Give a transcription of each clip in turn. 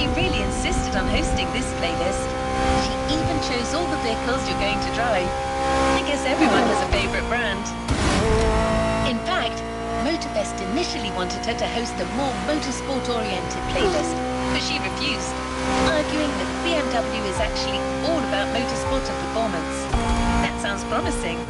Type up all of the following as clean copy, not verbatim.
She really insisted on hosting this playlist. She even chose all the vehicles you're going to drive. I guess everyone has a favorite brand. In fact, Motorfest initially wanted her to host a more motorsport-oriented playlist, but she refused, arguing that BMW is actually all about motorsport and performance. That sounds promising.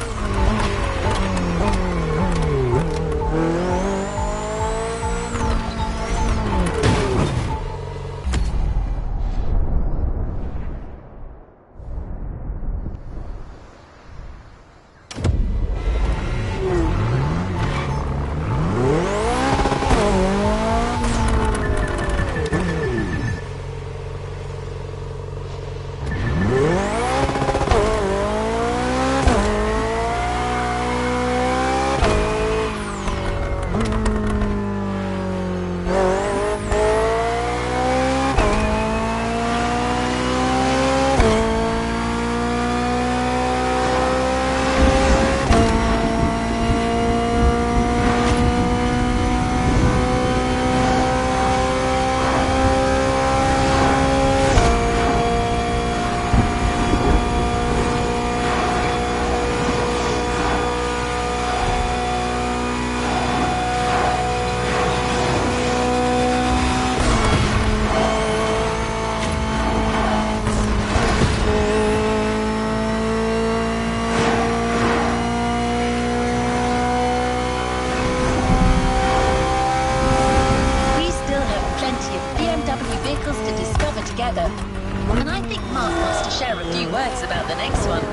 And I think Mark wants to share a few words about the next one.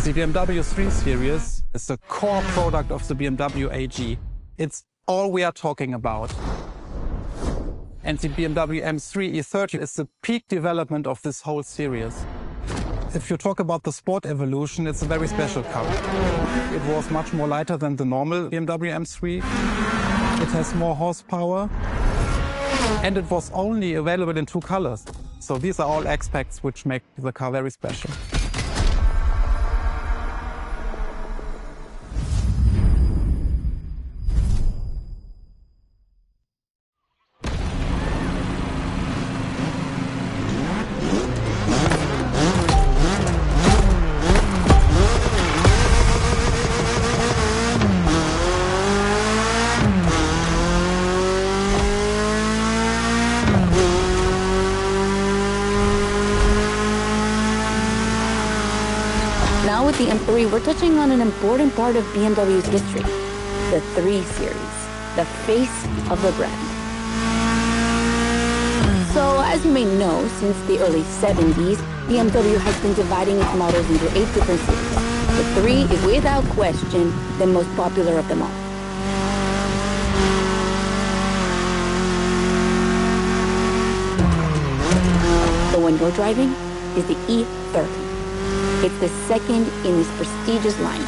The BMW 3 Series is the core product of the BMW AG. It's all we are talking about. And the BMW M3 E30 is the peak development of this whole series. If you talk about the sport evolution, it's a very special car. It was much more lighter than the normal BMW M3. It has more horsepower. And it was only available in 2 colors. So these are all aspects which make the car very special. Now with the M3, we're touching on an important part of BMW's history, the 3 Series, the face of the brand. So, as you may know, since the early 70s, BMW has been dividing its models into 8 different series. The 3 is without question the most popular of them all. The one you're driving is the E30. It's the second in this prestigious line,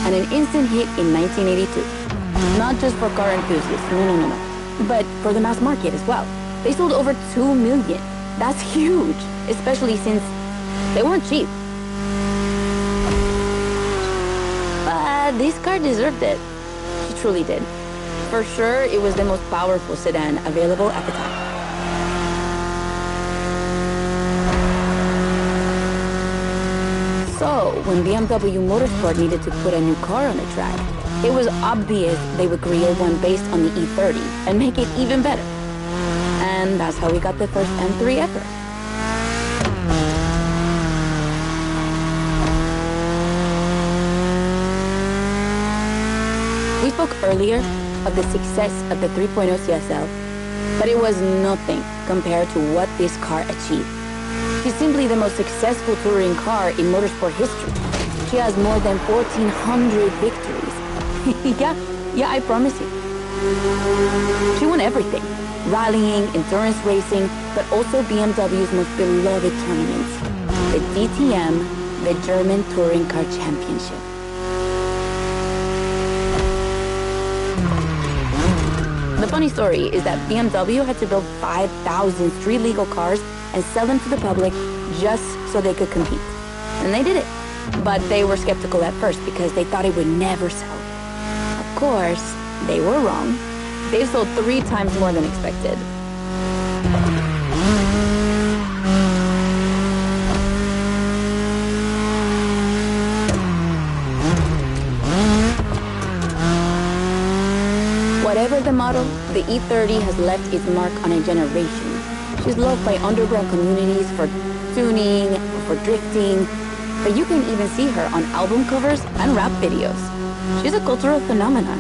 and an instant hit in 1982. Not just for car enthusiasts, no, but for the mass market as well. They sold over 2 million. That's huge, especially since they weren't cheap. But this car deserved it. She truly did. For sure, it was the most powerful sedan available at the time. So, when BMW Motorsport needed to put a new car on the track, it was obvious they would create one based on the E30 and make it even better. And that's how we got the first M3 ever. We spoke earlier of the success of the 3.0 CSL, but it was nothing compared to what this car achieved. She's simply the most successful touring car in motorsport history. She has more than 1,400 victories. Yeah, I promise you. She won everything. rallying, endurance racing, but also BMW's most beloved tournaments, the DTM, the German Touring Car Championship. The funny story is that BMW had to build 5,000 street-legal cars and sell them to the public just so they could compete. And they did it. But they were skeptical at first because they thought it would never sell. Of course, they were wrong. They've sold 3 times more than expected. Whatever the model, the E30 has left its mark on a generation. She's loved by underground communities for tuning, for drifting, but you can even see her on album covers and rap videos. She's a cultural phenomenon.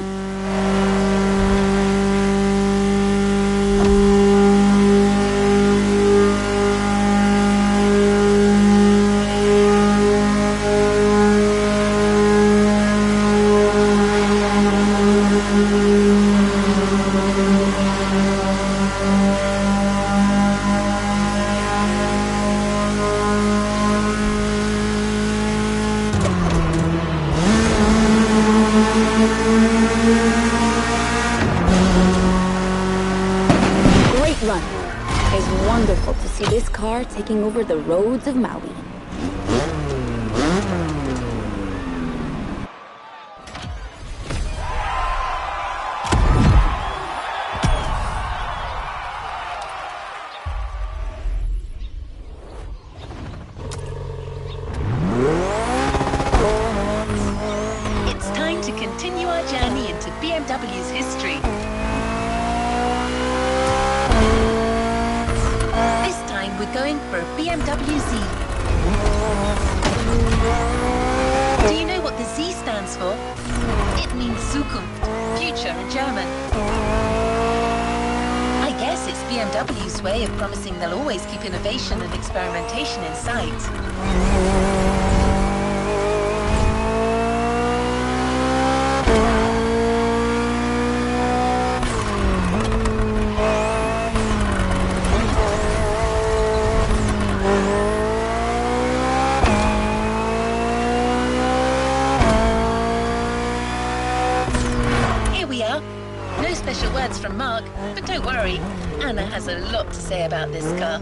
It's wonderful to see this car taking over the roads of Maui. It's time to continue our journey into BMW's history. We're going for a BMW Z. Do you know what the Z stands for? It means Zukunft, future in German. I guess it's BMW's way of promising they'll always keep innovation and experimentation in sight. No special words from Mark, but don't worry, Anna has a lot to say about this car.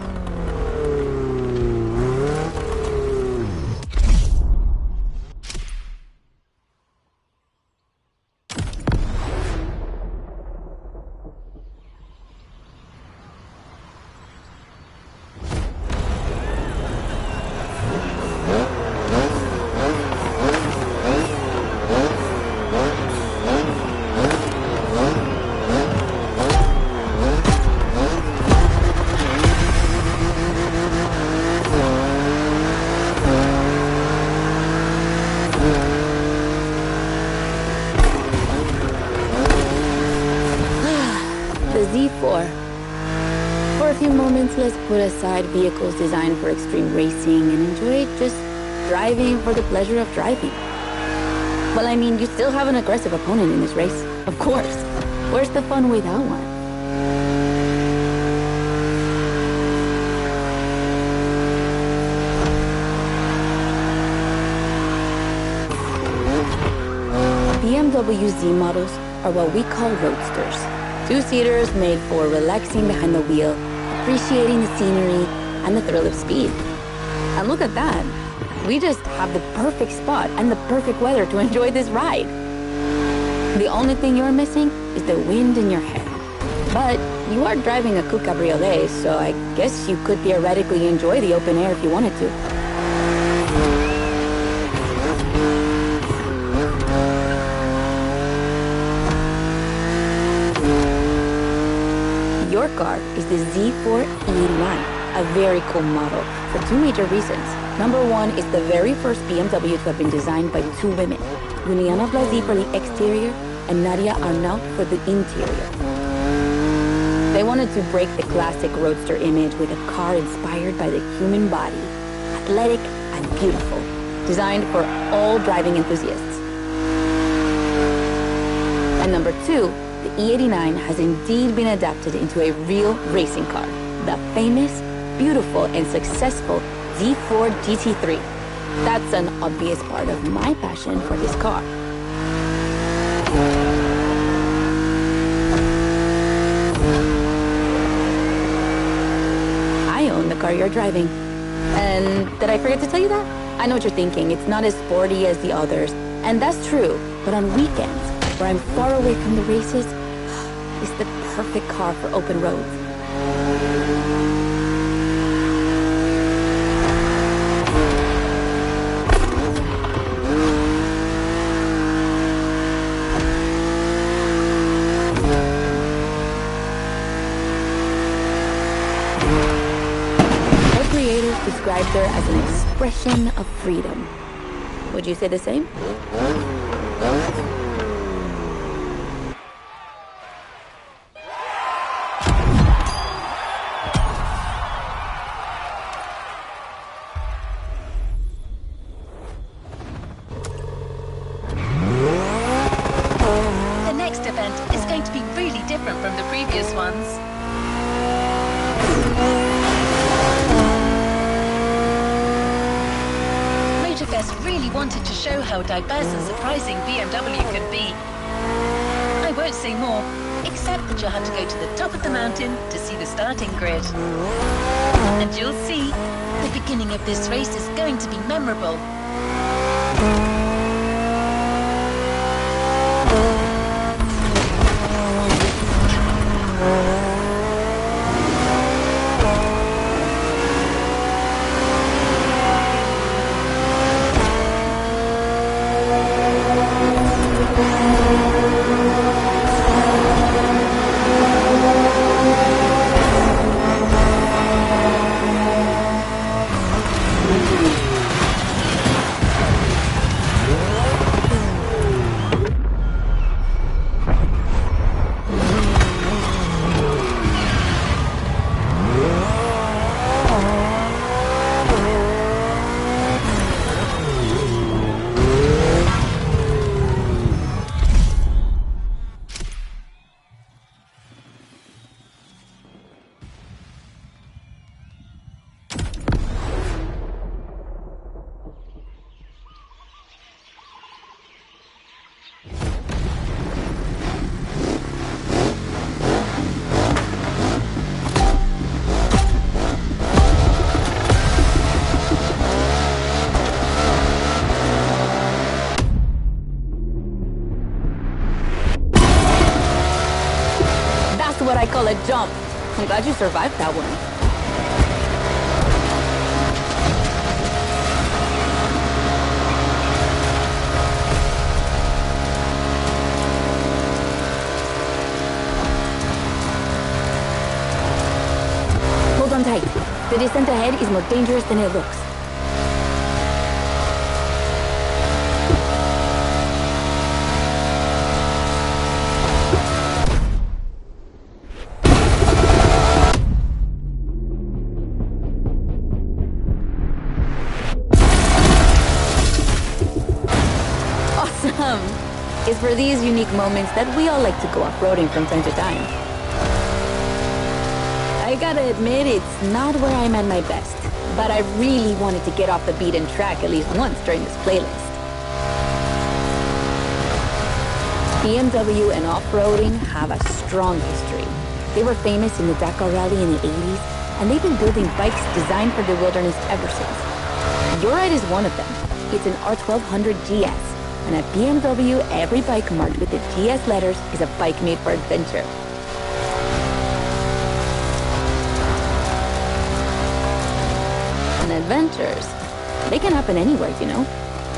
Z4. For a few moments, let's put aside vehicles designed for extreme racing and enjoy just driving for the pleasure of driving. Well, I mean, you still have an aggressive opponent in this race, of course. Where's the fun without one? BMW Z models are what we call roadsters. 2-seaters made for relaxing behind the wheel, appreciating the scenery, and the thrill of speed. And look at that. We just have the perfect spot and the perfect weather to enjoy this ride. The only thing you're missing is the wind in your hair. But you are driving a coupe cabriolet, so I guess you could theoretically enjoy the open air if you wanted to. Your car is the Z4E1, a very cool model for 2 major reasons. Number 1 is the very first BMW to have been designed by 2 women, Juliana Blasi for the exterior and Nadia Arnault for the interior. They wanted to break the classic roadster image with a car inspired by the human body, athletic and beautiful, designed for all driving enthusiasts. And number 2, the E89 has indeed been adapted into a real racing car. The famous, beautiful, and successful D4 GT3. That's an obvious part of my passion for this car. I own the car you're driving. And did I forget to tell you that? I know what you're thinking. It's not as sporty as the others. And that's true. But on weekends, where I'm far away from the races, it's the perfect car for open roads. Described her as an expression of freedom. Would you say the same? The next event is going to be really different from the previous ones. Really wanted to show how diverse and surprising BMW can be. I won't say more, except that you'll have to go to the top of the mountain to see the starting grid. And you'll see, the beginning of this race is going to be memorable. What I call a jump. I'm glad you survived that one. Hold on tight. The descent ahead is more dangerous than it looks. It's for these unique moments that we all like to go off-roading from time to time. I gotta admit, it's not where I'm at my best, but I really wanted to get off the beaten track at least once during this playlist. BMW and off-roading have a strong history. They were famous in the Dakar Rally in the 80s, and they've been building bikes designed for the wilderness ever since. Your ride is one of them. It's an R1200 GS. And at BMW, every bike marked with the GS letters is a bike made for adventure. And adventures, they can happen anywhere, you know?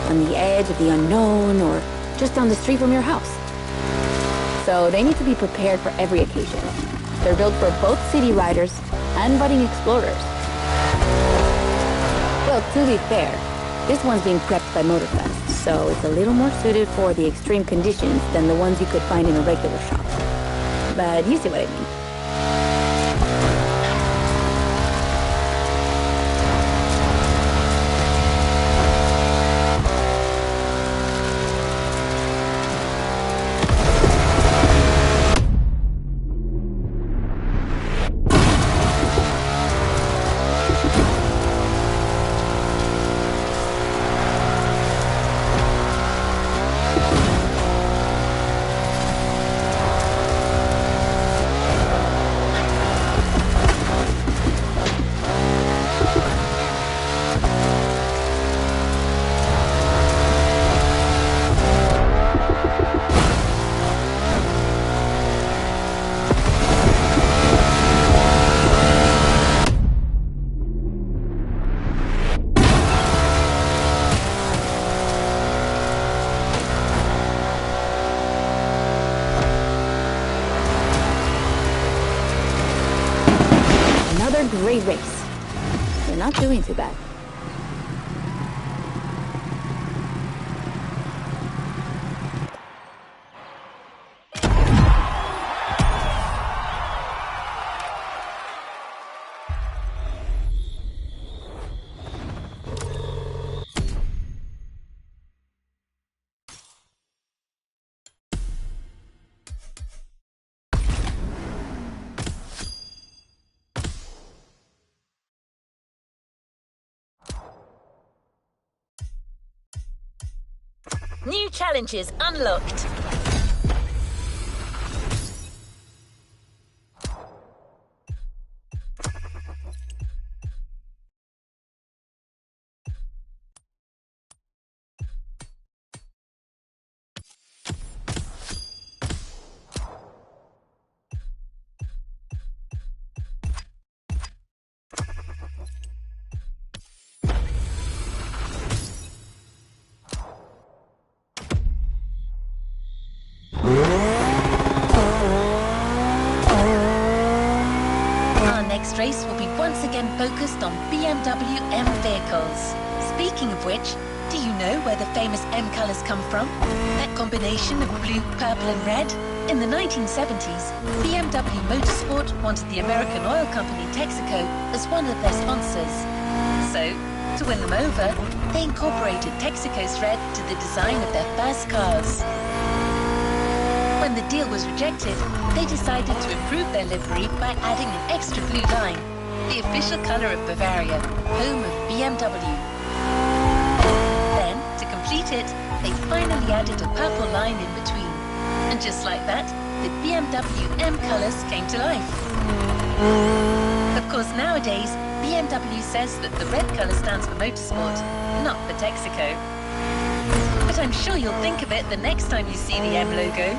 On the edge of the unknown or just down the street from your house. So they need to be prepared for every occasion. They're built for both city riders and budding explorers. Well, to be fair, this one's being prepped by Motorfest, so it's a little more suited for the extreme conditions than the ones you could find in a regular shop. But you see what I mean. great race. You're not doing too bad. New challenges unlocked. Our next race will be once again focused on BMW M vehicles. Speaking of which, do you know where the famous M colours come from? That combination of blue, purple and red? In the 1970s, BMW Motorsport wanted the American oil company Texaco as one of their sponsors. So, to win them over, they incorporated Texaco's red to the design of their first cars. When the deal was rejected, they decided to improve their livery by adding an extra blue line, the official colour of Bavaria, home of BMW. Then, to complete it, they finally added a purple line in between. And just like that, the BMW M colours came to life. Of course, nowadays, BMW says that the red colour stands for motorsport, not for Texaco. But I'm sure you'll think of it the next time you see the M logo.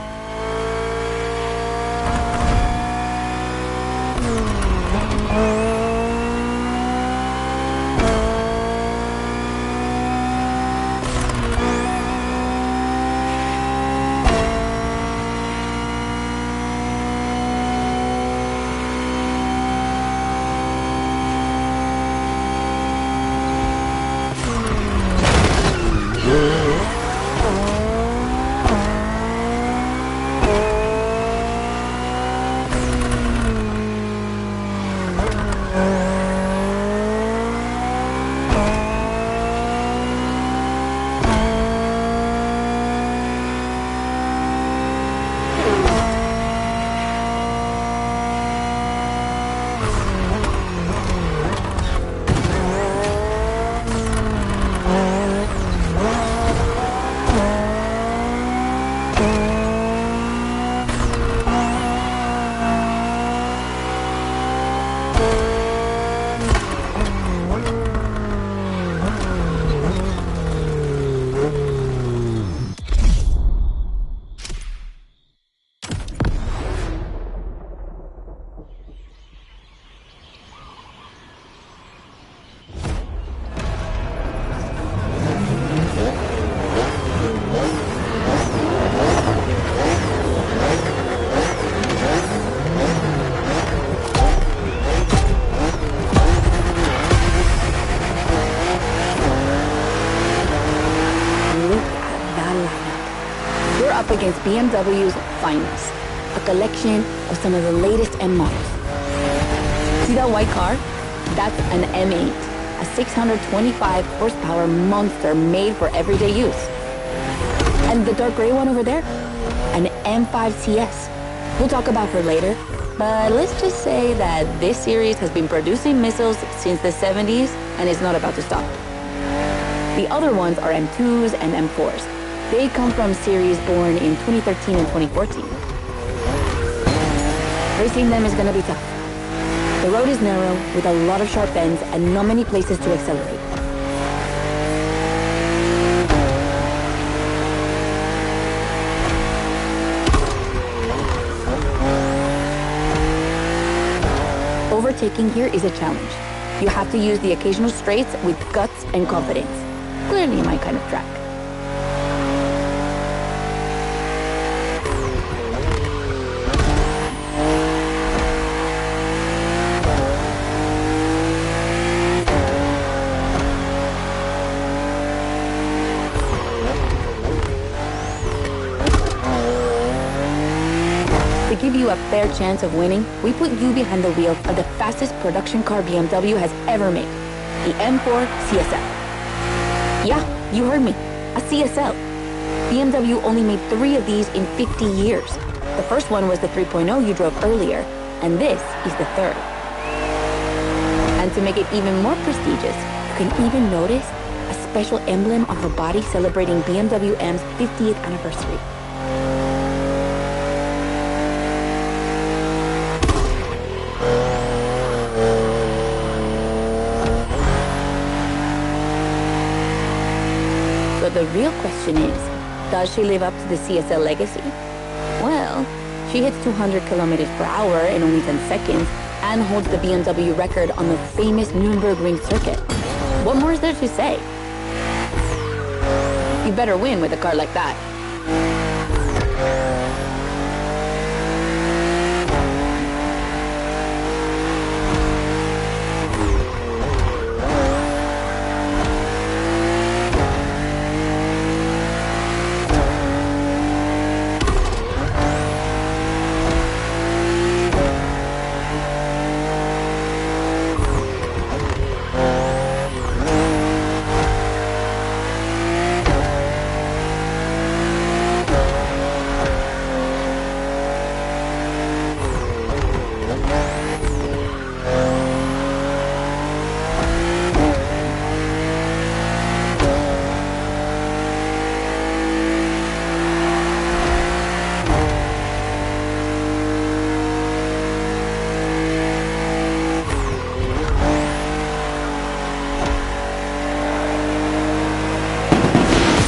Against BMW's finest, a collection of some of the latest M models. See that white car? That's an M8, a 625 horsepower monster made for everyday use. And the dark gray one over there? An M5 CS. We'll talk about her later, but let's just say that this series has been producing missiles since the 70s and is not about to stop. The other ones are M2s and M4s. They come from series born in 2013 and 2014. Racing them is gonna be tough. The road is narrow, with a lot of sharp bends and not many places to accelerate. Overtaking here is a challenge. You have to use the occasional straights with guts and confidence. Clearly my kind of track. give you a fair chance of winning, we put you behind the wheel of the fastest production car BMW has ever made, the M4 CSL. Yeah, you heard me, a CSL. BMW only made 3 of these in 50 years. The first one was the 3.0 you drove earlier, and this is the third. And to make it even more prestigious, you can even notice a special emblem on her body celebrating BMW M's 50th anniversary. So the real question is, does she live up to the CSL legacy? Well, she hits 200 kilometers per hour in only 10 seconds and holds the BMW record on the famous Nürburgring circuit. What more is there to say? You better win with a car like that.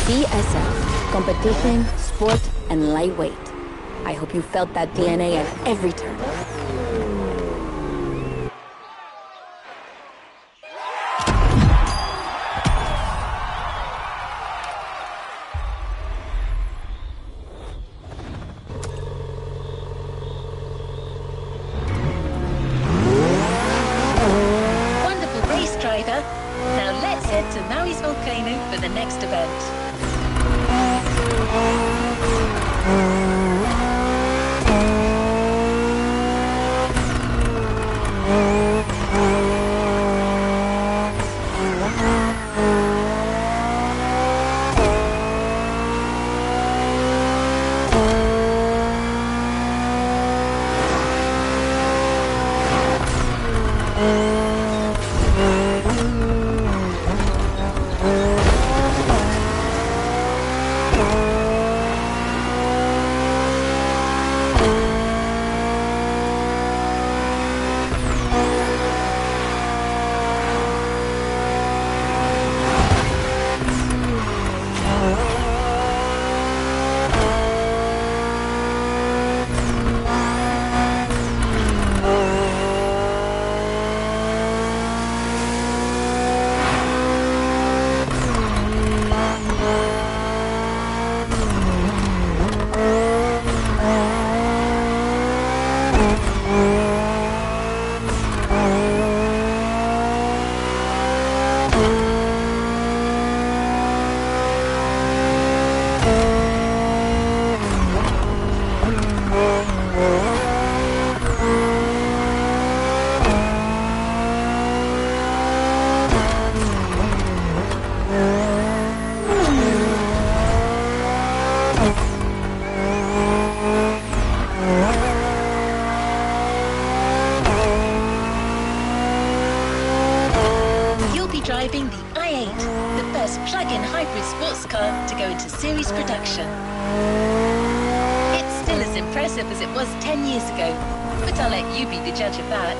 CSL, competition, sport, and lightweight. I hope you felt that DNA at every turn. Wonderful race driver. Now let's head to Maui's volcano for the next event. Driving the i8, the first plug-in hybrid sports car to go into series production. It's still as impressive as it was 10 years ago, but I'll let you be the judge of that.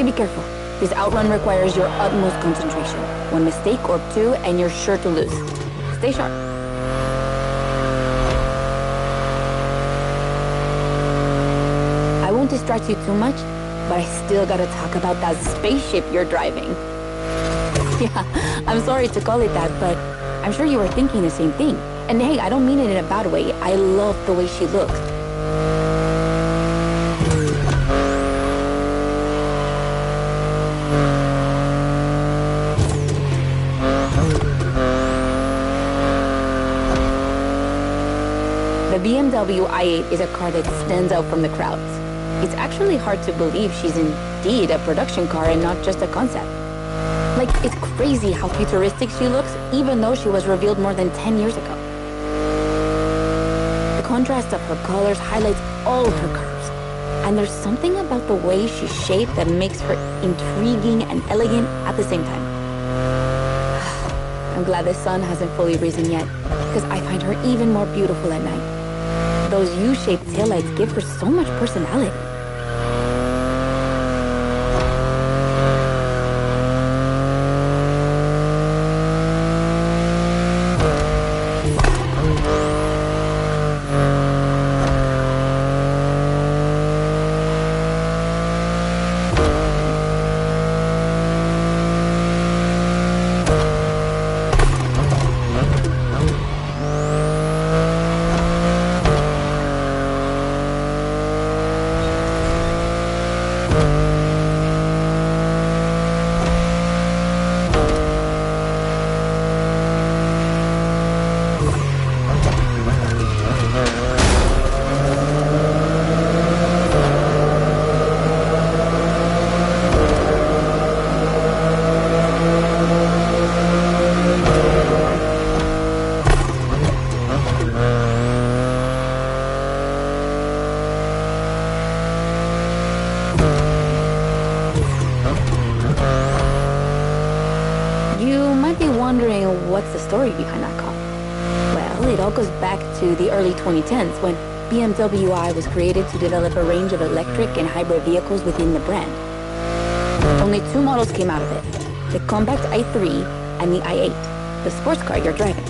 Okay, be careful. This outrun requires your utmost concentration. One mistake or two, and you're sure to lose. Stay sharp. I won't distract you too much, but I still gotta talk about that spaceship you're driving. Yeah, I'm sorry to call it that, but I'm sure you were thinking the same thing. And hey, I don't mean it in a bad way. I love the way she looks. The BMW i8 is a car that stands out from the crowds. It's actually hard to believe she's indeed a production car and not just a concept. Like, it's crazy how futuristic she looks, even though she was revealed more than 10 years ago. The contrast of her colors highlights all her curves. And there's something about the way she's shaped that makes her intriguing and elegant at the same time. I'm glad the sun hasn't fully risen yet, because I find her even more beautiful at night. Those U-shaped taillights give her so much personality. What's the story behind that car? Well, it all goes back to the early 2010s when BMW I was created to develop a range of electric and hybrid vehicles within the brand. Only two models came out of it, the compact i3 and the i8, the sports car you're driving.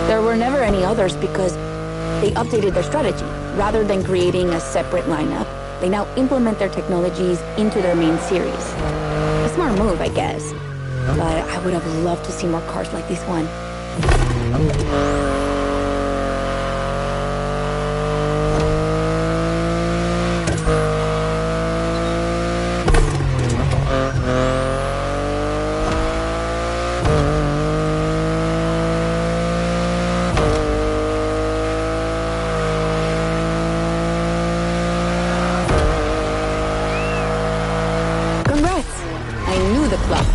There were never any others because they updated their strategy. Rather than creating a separate lineup, they now implement their technologies into their main series. A smart move, I guess. But I would have loved to see more cars like this one.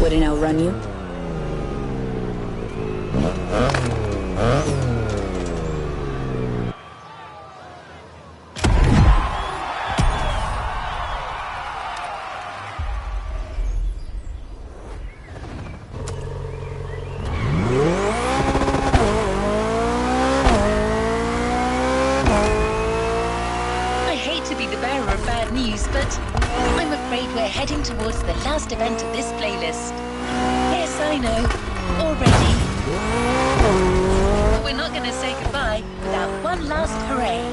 Wouldn't outrun you. I hate to be the bearer of bad news, but I'm afraid we're heading towards the last event of this playlist. Yes, I know. Already. But we're not going to say goodbye without one last hooray.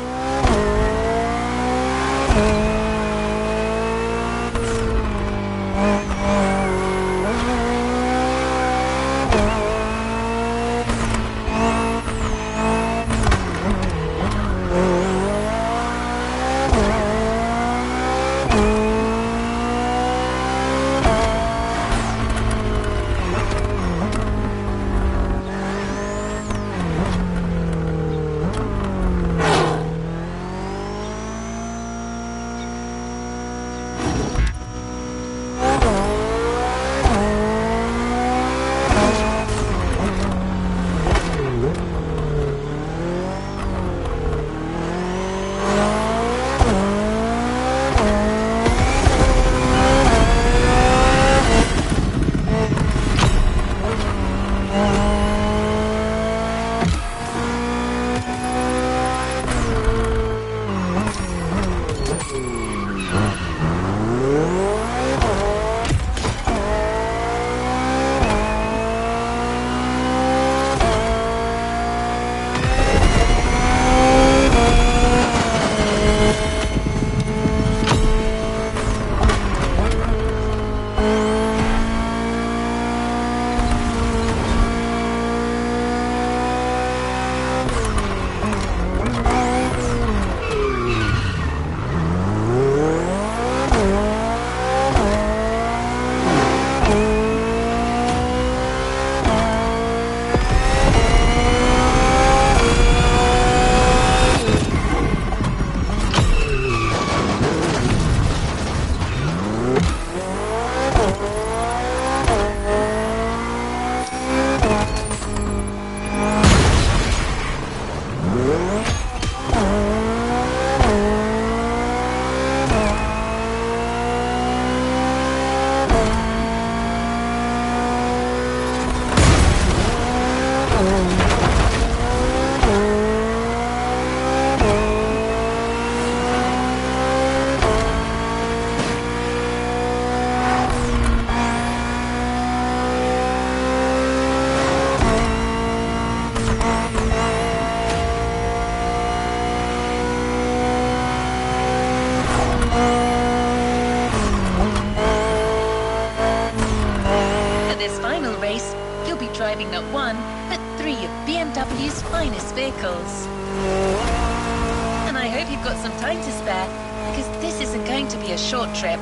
race, you'll be driving not one, but 3 of BMW's finest vehicles. And I hope you've got some time to spare, because this isn't going to be a short trip.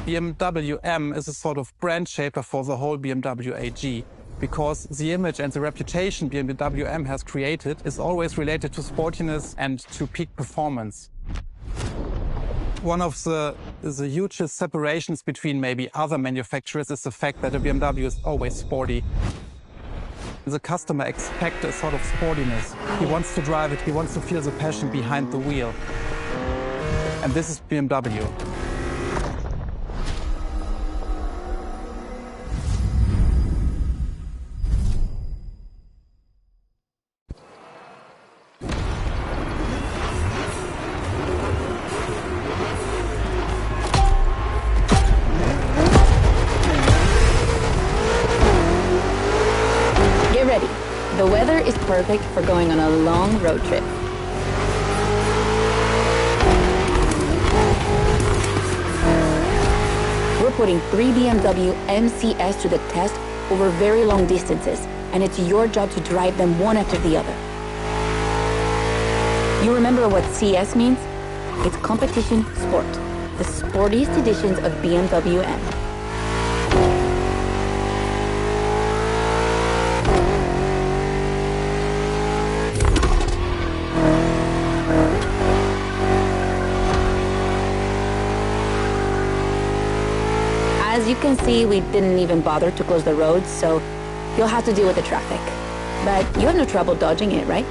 BMW M is a sort of brand shaper for the whole BMW AG, because the image and the reputation BMW M has created is always related to sportiness and to peak performance. One of the hugest separations between maybe other manufacturers is the fact that a BMW is always sporty. The customer expects a sort of sportiness. He wants to drive it, he wants to feel the passion behind the wheel. And this is BMW. Get ready. The weather is perfect for going on a long road trip. We're putting 3 BMW MCS to the test over very long distances, and it's your job to drive them one after the other. You remember what CS means? It's competition sport, the sportiest editions of BMW M. As you can see, we didn't even bother to close the roads, so you'll have to deal with the traffic. But you have no trouble dodging it, right?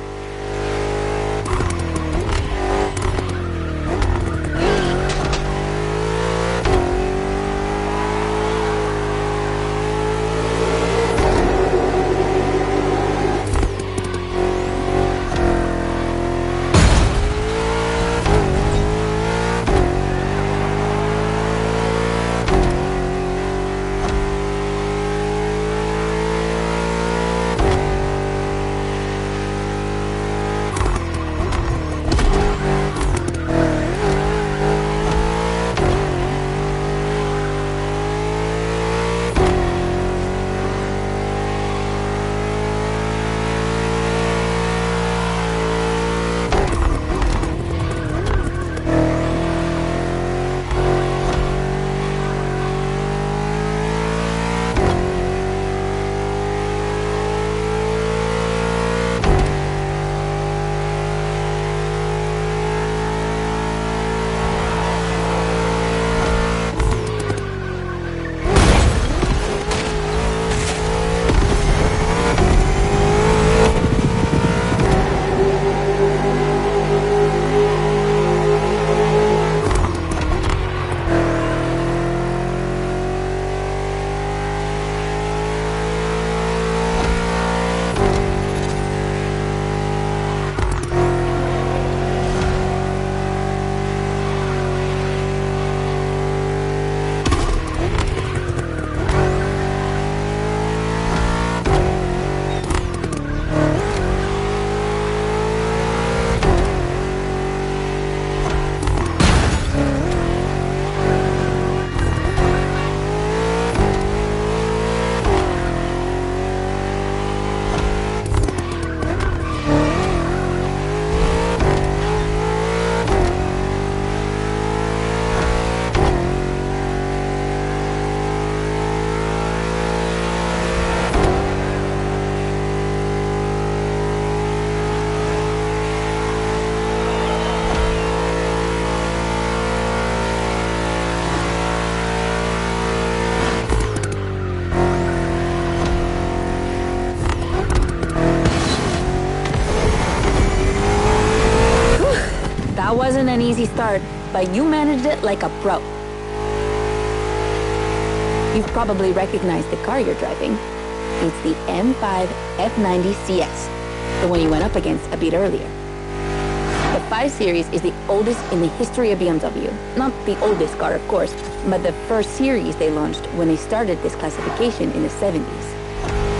wasn't an easy start, but you managed it like a pro. You've probably recognized the car you're driving. It's the M5 F90 CS, the one you went up against a bit earlier. The 5 Series is the oldest in the history of BMW. Not the oldest car, of course, but the first series they launched when they started this classification in the 70s.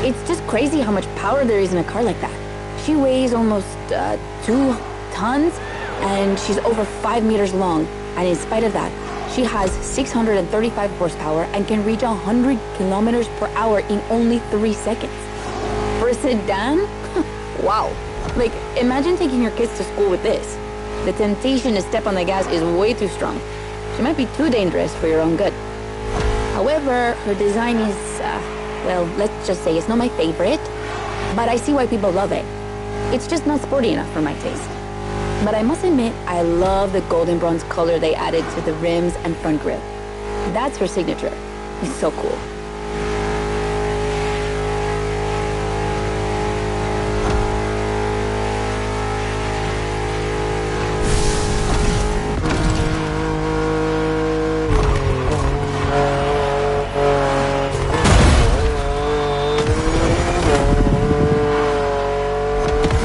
It's just crazy how much power there is in a car like that. She weighs almost 2 tons, and she's over 5 meters long. And in spite of that, she has 635 horsepower and can reach 100 kilometers per hour in only 3 seconds. For a sedan? Wow. Like, imagine taking your kids to school with this. The temptation to step on the gas is way too strong. She might be too dangerous for your own good. However, her design is, well, let's just say it's not my favorite, but I see why people love it. It's just not sporty enough for my taste. But I must admit, I love the golden bronze color they added to the rims and front grille. That's her signature. It's so cool.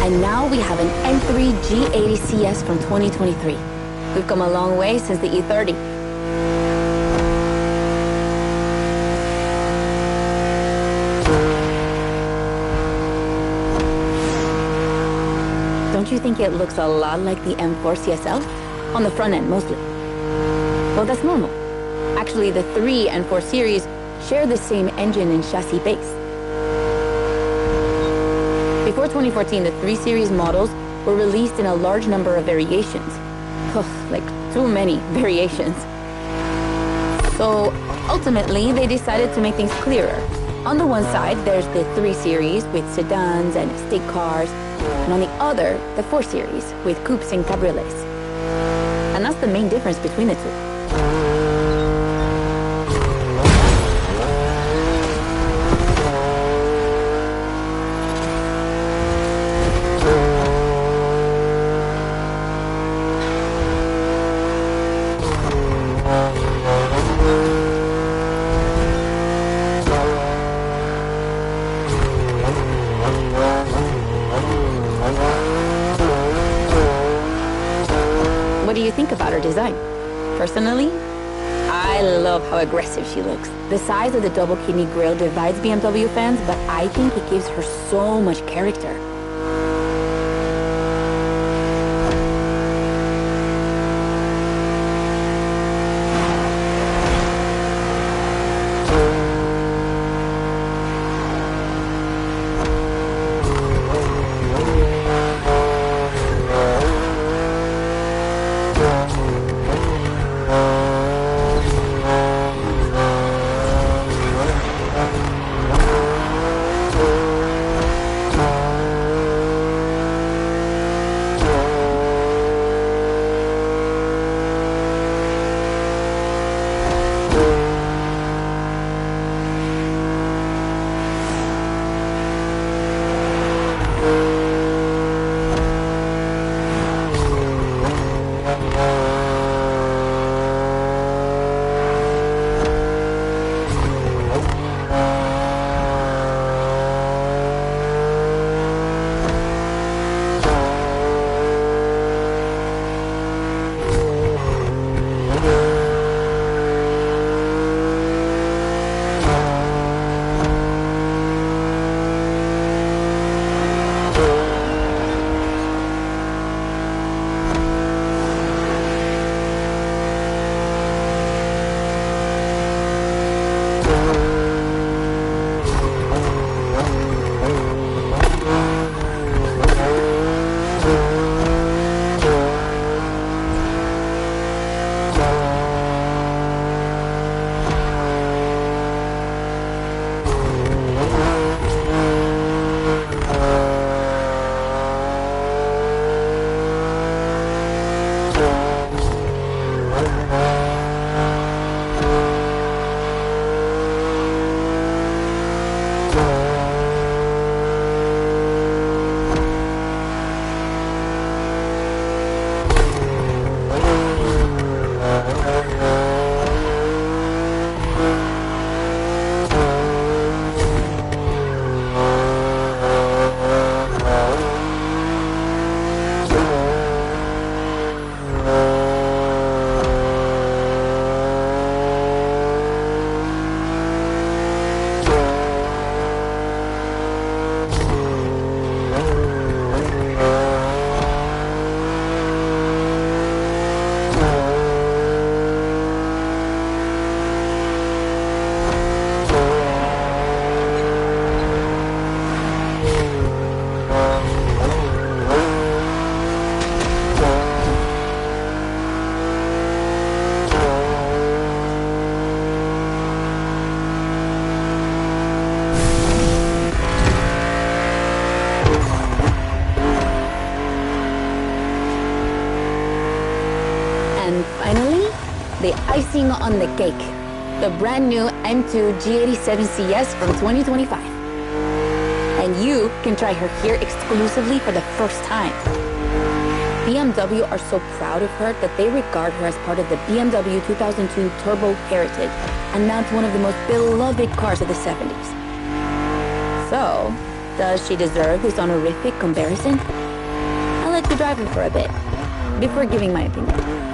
And now we have an N3 G80 CS from 2023. We've come a long way since the E30. Don't you think it looks a lot like the M4 CSL? On the front end, mostly. Well, that's normal. Actually, the 3 and 4 series share the same engine and chassis base. Before 2014, the 3 Series models were released in a large number of variations. Like, too many variations. So, ultimately, they decided to make things clearer. On the one side, there's the 3 Series with sedans and estate cars, and on the other, the 4 Series with coupes and cabriolets. And that's the main difference between the two. What do you think about her design? Personally, I love how aggressive she looks. The size of the double kidney grille divides BMW fans, but I think it gives her so much character. the icing on the cake, the brand new M2 G87 CS from 2025. And you can try her here exclusively for the first time. BMW are so proud of her that they regard her as part of the BMW 2002 Turbo Heritage, and now it's one of the most beloved cars of the 70s. So, does she deserve this honorific comparison? I'll let you drive her for a bit, before giving my opinion.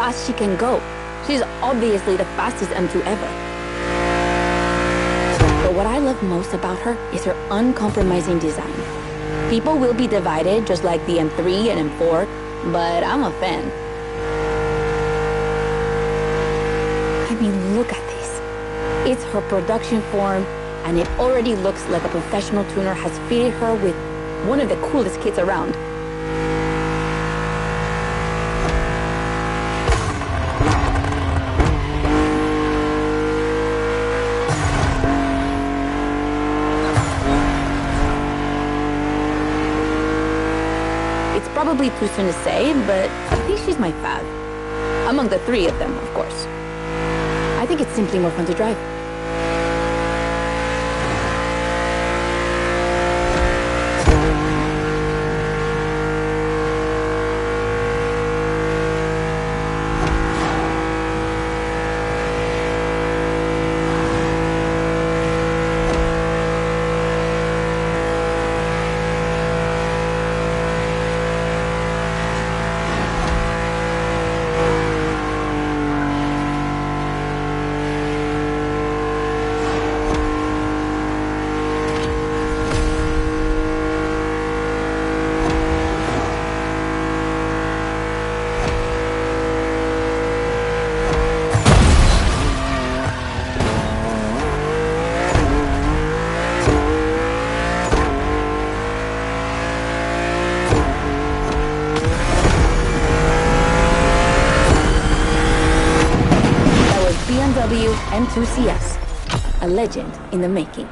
fast she can go. She's obviously the fastest M2 ever. But what I love most about her is her uncompromising design. People will be divided just like the M3 and M4, but I'm a fan. I mean, look at this. It's her production form, and it already looks like a professional tuner has fitted her with one of the coolest kits around. It's probably too soon to say, but I think she's my fave. Among the three of them, of course. I think it's simply more fun to drive. BMW M2CS, a legend in the making.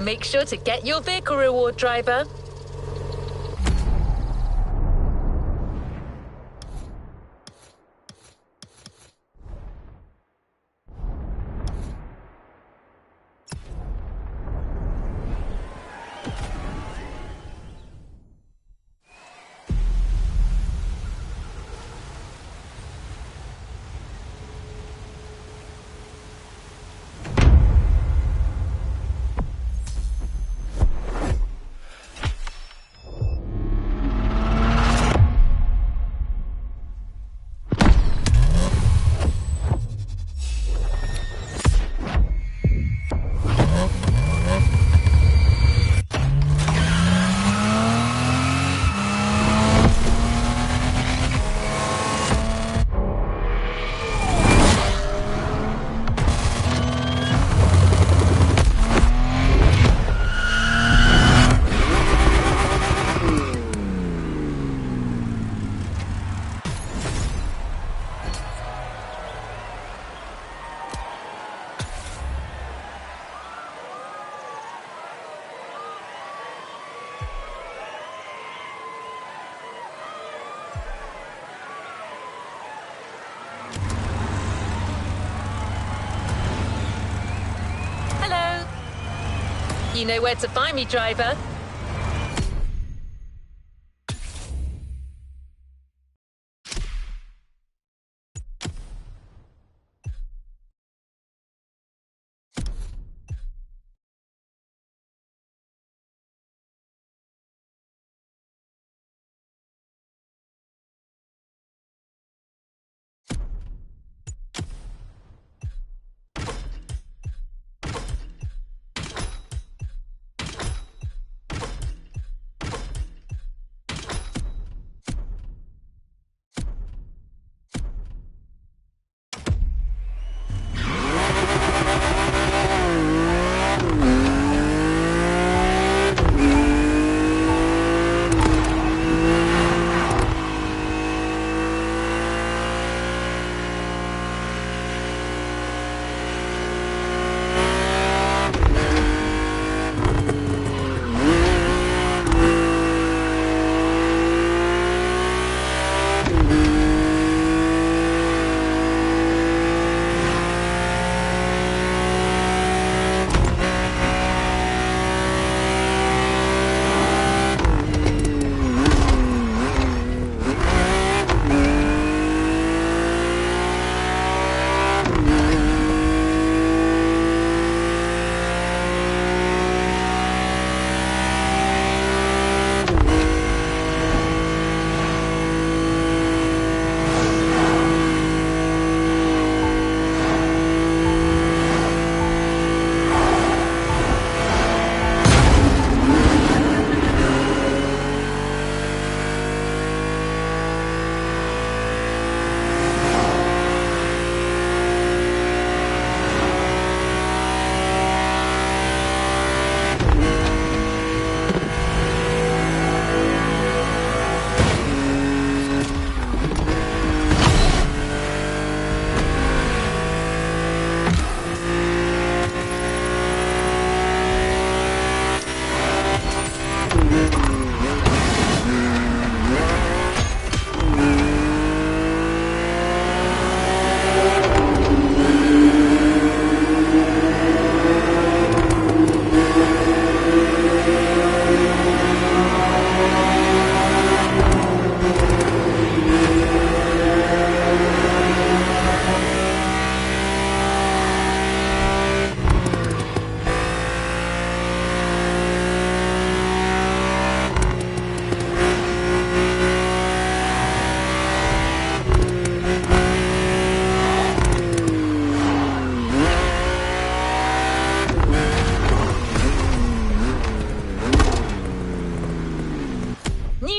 Make sure to get your vehicle reward, driver. You know where to find me, driver.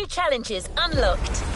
Challenges unlocked.